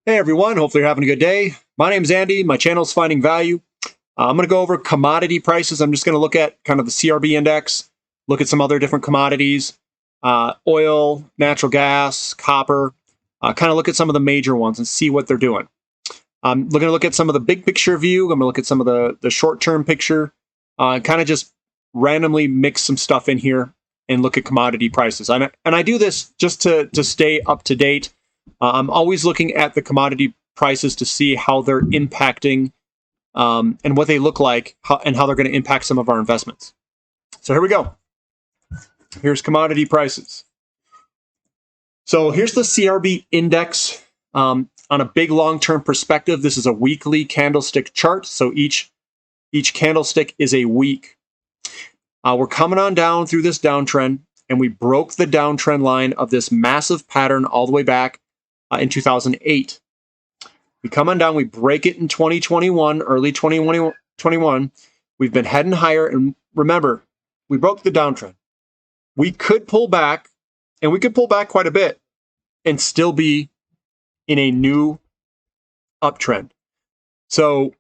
Hey everyone, hopefully you're having a good day. My name's Andy, my channel's Finding Value. I'm going to go over commodity prices. I'm just going to look at kind of the CRB Index, look at some other different commodities, oil, natural gas, copper, kind of look at some of the major ones and see what they're doing. I'm going to look at some of the big picture view. I'm going to look at some of the short-term picture, kind of just randomly mix some stuff in here and look at commodity prices. And I do this just to stay up to date. I'm always looking at the commodity prices to see how they're impacting and what they look like and how they're going to impact some of our investments. So here we go. Here's commodity prices. So here's the CRB Index on a big long-term perspective. This is a weekly candlestick chart. So each candlestick is a week. We're coming on down through this downtrend, and we broke the downtrend line of this massive pattern all the way back in 2008. We come on down, we break it in 2021, early 2021. We've been heading higher, and remember, we broke the downtrend. We could pull back, and we could pull back quite a bit and still be in a new uptrend. So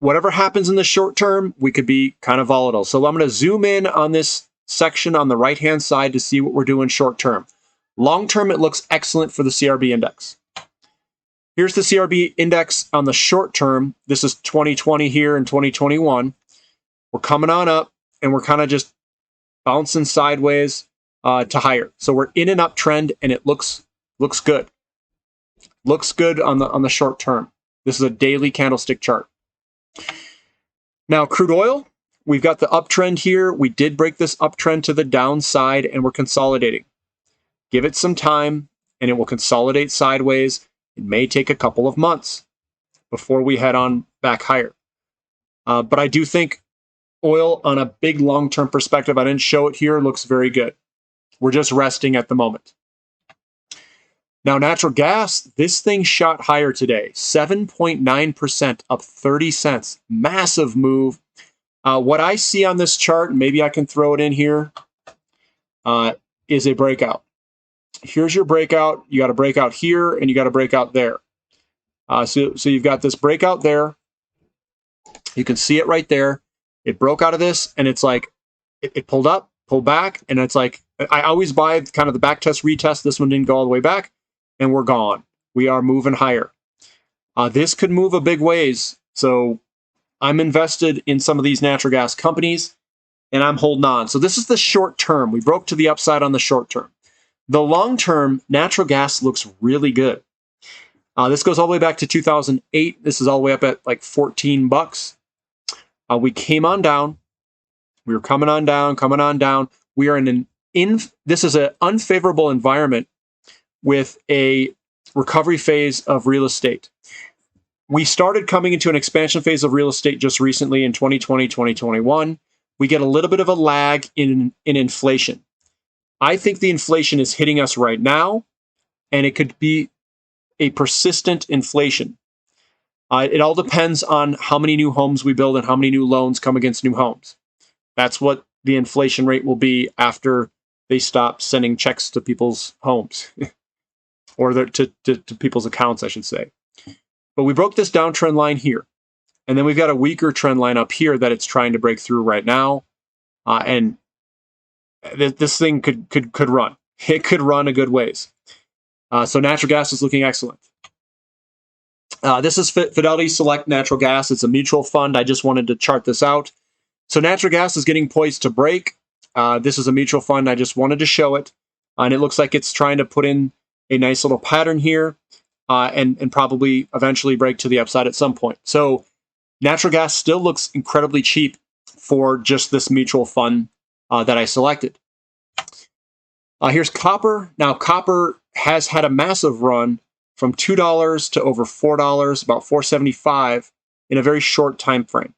whatever happens in the short term, we could be kind of volatile. So I'm going to zoom in on this section on the right-hand side to see what we're doing short term. Long term, it looks excellent for the CRB Index. Here's the CRB Index on the short term. This is 2020 here and 2021. We're coming on up, and we're kind of just bouncing sideways to higher. So we're in an uptrend, and it looks good. Looks good on the short term. This is a daily candlestick chart. Now, crude oil, we've got the uptrend here. We did break this uptrend to the downside, and we're consolidating. Give it some time, and it will consolidate sideways. It may take a couple of months before we head on back higher. But I do think oil on a big long-term perspective, I didn't show it here, looks very good. We're just resting at the moment. Now, natural gas, this thing shot higher today, 7.9%, up 30 cents. Massive move. What I see on this chart, maybe I can throw it in here, is a breakout. Here's your breakout. You got a breakout here, and you got a breakout there. So you've got this breakout there. You can see it right there. It broke out of this, and it's like it pulled up, pulled back, and it's like I always buy kind of the back test, retest. This one didn't go all the way back, and we're gone. We are moving higher. This could move a big ways. So I'm invested in some of these natural gas companies, and I'm holding on. So this is the short term. We broke to the upside on the short term. The long term, natural gas looks really good. This goes all the way back to 2008. This is all the way up at like 14 bucks. We came on down. We were coming on down. We are this is an unfavorable environment with a recovery phase of real estate. We started coming into an expansion phase of real estate just recently in 2020, 2021. We get a little bit of a lag in inflation. I think the inflation is hitting us right now, and it could be a persistent inflation. It all depends on how many new homes we build and how many new loans come against new homes. That's what the inflation rate will be after they stop sending checks to people's homes or to people's accounts, I should say. But we broke this downtrend line here, and then we've got a weaker trend line up here that it's trying to break through right now, and this thing could run. It could run a good ways. So natural gas is looking excellent. This is Fidelity Select Natural Gas. It's a mutual fund. I just wanted to chart this out. So natural gas is getting poised to break. This is a mutual fund. I just wanted to show it. And it looks like it's trying to put in a nice little pattern here and probably eventually break to the upside at some point. So natural gas still looks incredibly cheap for just this mutual fund that I selected. Here's copper. Now, copper has had a massive run from $2 to over $4, about $4.75 in a very short time frame.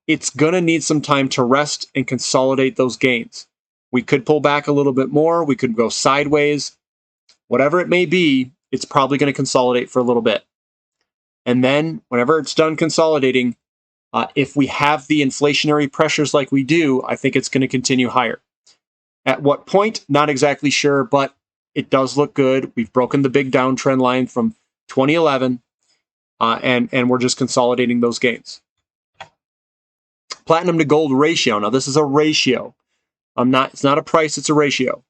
It's going to need some time to rest and consolidate those gains. We could pull back a little bit more. We could go sideways. Whatever it may be, it's probably going to consolidate for a little bit. And then whenever it's done consolidating, if we have the inflationary pressures like we do, I think it's going to continue higher. At what point? Not exactly sure, but it does look good. We've broken the big downtrend line from 2011, and we're just consolidating those gains. Platinum to gold ratio. Now, this is a ratio. It's not a price, it's a ratio.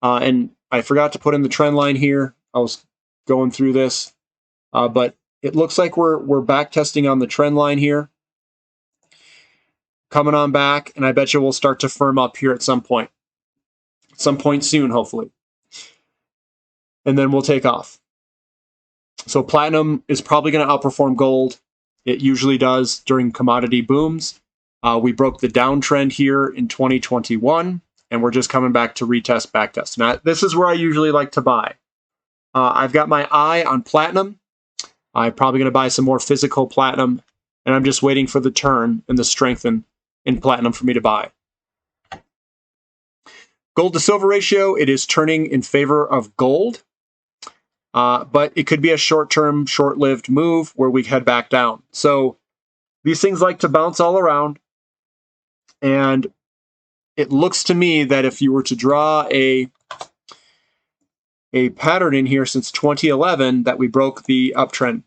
And I forgot to put in the trend line here. I was going through this, but it looks like we're back testing on the trend line here. Coming on back, and I bet you we'll start to firm up here at some point. Some point soon, hopefully. And then we'll take off. So platinum is probably going to outperform gold. It usually does during commodity booms. We broke the downtrend here in 2021, and we're just coming back to retest, backtest. Now, this is where I usually like to buy. I've got my eye on platinum. I'm probably going to buy some more physical platinum, and I'm just waiting for the turn and the strengthen in platinum for me to buy. Gold to silver ratio, it is turning in favor of gold, but it could be a short-term, short-lived move where we head back down. So these things like to bounce all around, and it looks to me that if you were to draw a pattern in here since 2011, that we broke the uptrend.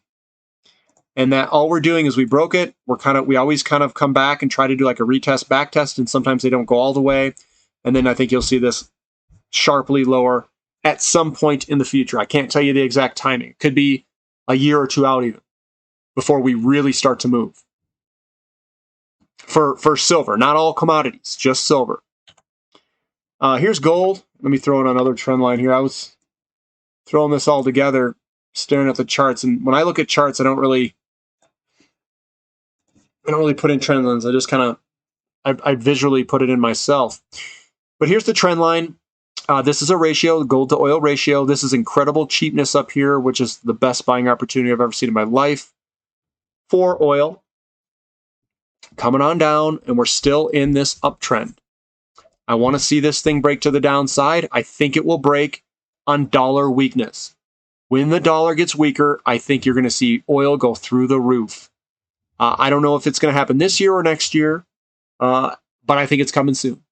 And that all we're doing is we broke it. We always kind of come back and try to do like a retest, backtest, and sometimes they don't go all the way. And then I think you'll see this sharply lower at some point in the future. I can't tell you the exact timing. It could be a year or two out even before we really start to move. For silver, not all commodities, just silver. Here's gold. Let me throw in another trend line here. I was throwing this all together, staring at the charts. And when I look at charts, I don't really put in trend lines. I just kind of, I visually put it in myself. But here's the trend line. This is a ratio, gold to oil ratio. This is incredible cheapness up here, which is the best buying opportunity I've ever seen in my life for oil. Coming on down, and we're still in this uptrend. I want to see this thing break to the downside. I think it will break on dollar weakness. When the dollar gets weaker, I think you're going to see oil go through the roof. I don't know if it's going to happen this year or next year, but I think it's coming soon.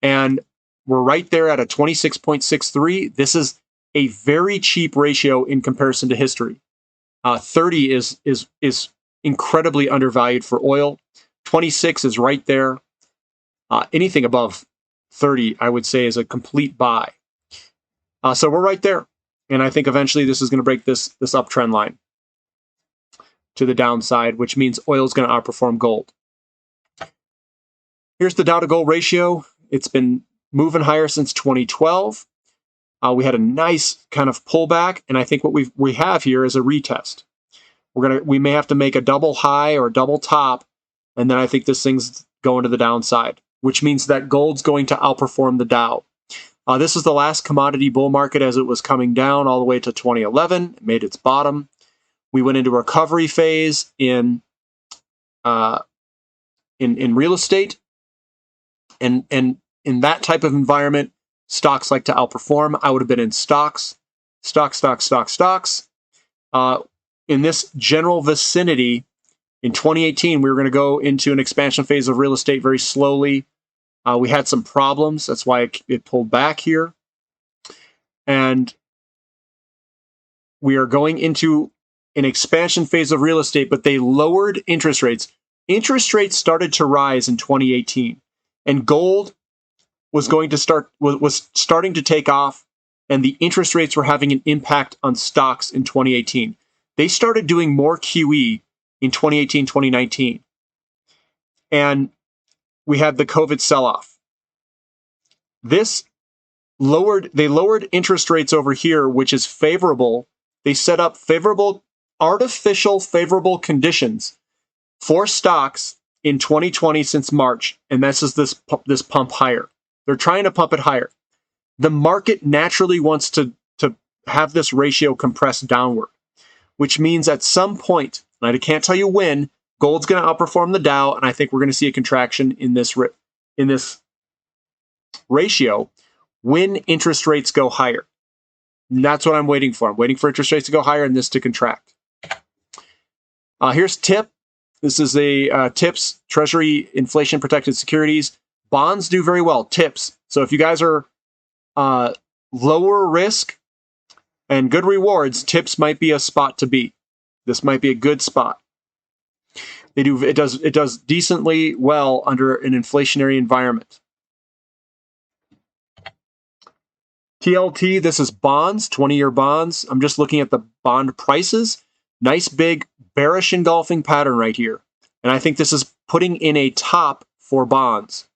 And we're right there at a 26.63. This is a very cheap ratio in comparison to history. 30 is incredibly undervalued for oil. 26 is right there. Anything above 30, I would say, is a complete buy. So we're right there. And I think eventually this is going to break this uptrend line to the downside, which means oil is going to outperform gold. Here's the Dow to gold ratio. It's been moving higher since 2012. We had a nice kind of pullback, and I think what we have here is a retest. We may have to make a double high or a double top, and then I think this thing's going to the downside, which means that gold's going to outperform the Dow. This is the last commodity bull market as it was coming down all the way to 2011. It made its bottom. We went into a recovery phase in real estate, and in that type of environment, stocks like to outperform. I would have been in stocks. In this general vicinity, in 2018, we were going to go into an expansion phase of real estate very slowly. We had some problems. That's why it pulled back here. And we are going into an expansion phase of real estate, but they lowered interest rates. Interest rates started to rise in 2018, and gold was starting to take off, and the interest rates were having an impact on stocks in 2018. They started doing more QE in 2018, 2019. And we had the COVID sell-off. They lowered interest rates over here, which is favorable. They set up artificial favorable conditions for stocks in 2020 since March, and this is this pump higher. They're trying to pump it higher. The market naturally wants to have this ratio compress downward, which means at some point, and I can't tell you when, gold's going to outperform the Dow, and I think we're going to see a contraction in this ratio when interest rates go higher. And that's what I'm waiting for. I'm waiting for interest rates to go higher and this to contract. Here's TIP. This is a TIPS, Treasury Inflation Protected Securities. Bonds do very well, TIPS. So if you guys are lower risk, and good rewards, tips might be a spot to beat. This might be a good spot. It does decently well under an inflationary environment. TLT, this is bonds, 20-year bonds. I'm just looking at the bond prices. Nice big bearish engulfing pattern right here. And I think this is putting in a top for bonds.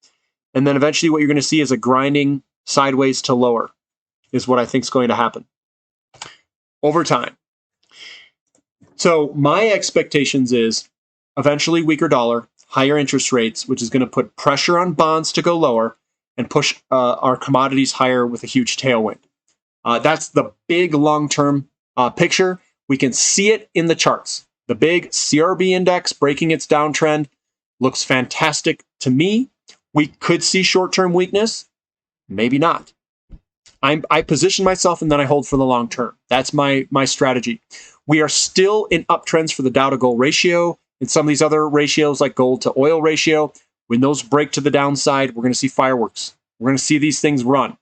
And then eventually what you're going to see is a grinding sideways to lower is what I think is going to happen over time. So my expectations is eventually weaker dollar, higher interest rates, which is going to put pressure on bonds to go lower and push our commodities higher with a huge tailwind. That's the big long-term picture. We can see it in the charts. The big CRB index breaking its downtrend looks fantastic to me. We could see short-term weakness, maybe not. I position myself and then I hold for the long term. That's my strategy. We are still in uptrends for the Dow to Gold ratio and some of these other ratios like gold to oil ratio. When those break to the downside, we're going to see fireworks. We're going to see these things run.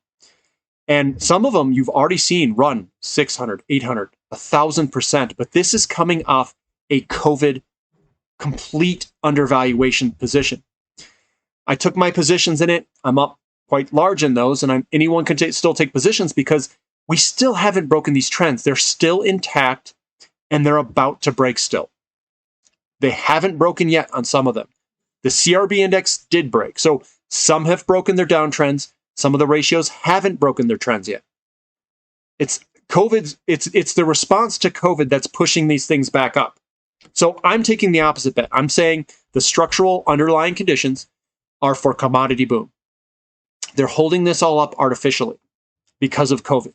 And some of them you've already seen run 600, 800, 1,000%. But this is coming off a COVID complete undervaluation position. I took my positions in it. I'm up quite large in those, and anyone can still take positions because we still haven't broken these trends. They're still intact, and they're about to break still. They haven't broken yet on some of them. The CRB index did break. So some have broken their downtrends. Some of the ratios haven't broken their trends yet. It's COVID. It's the response to COVID that's pushing these things back up. So I'm taking the opposite bet. I'm saying the structural underlying conditions are for commodity boom. They're holding this all up artificially because of COVID.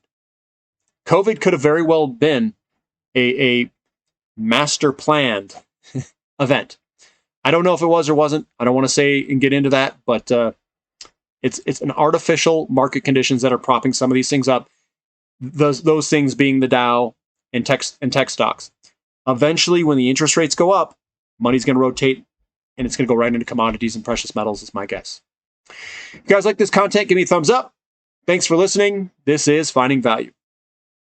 COVID could have very well been a master planned event. I don't know if it was or wasn't. I don't want to say and get into that, but it's an artificial market conditions that are propping some of these things up. Those things being the Dow and tech stocks. Eventually, when the interest rates go up, money's going to rotate, and it's going to go right into commodities and precious metals, is my guess. If you guys like this content, give me a thumbs up. Thanks for listening. This is Finding Value.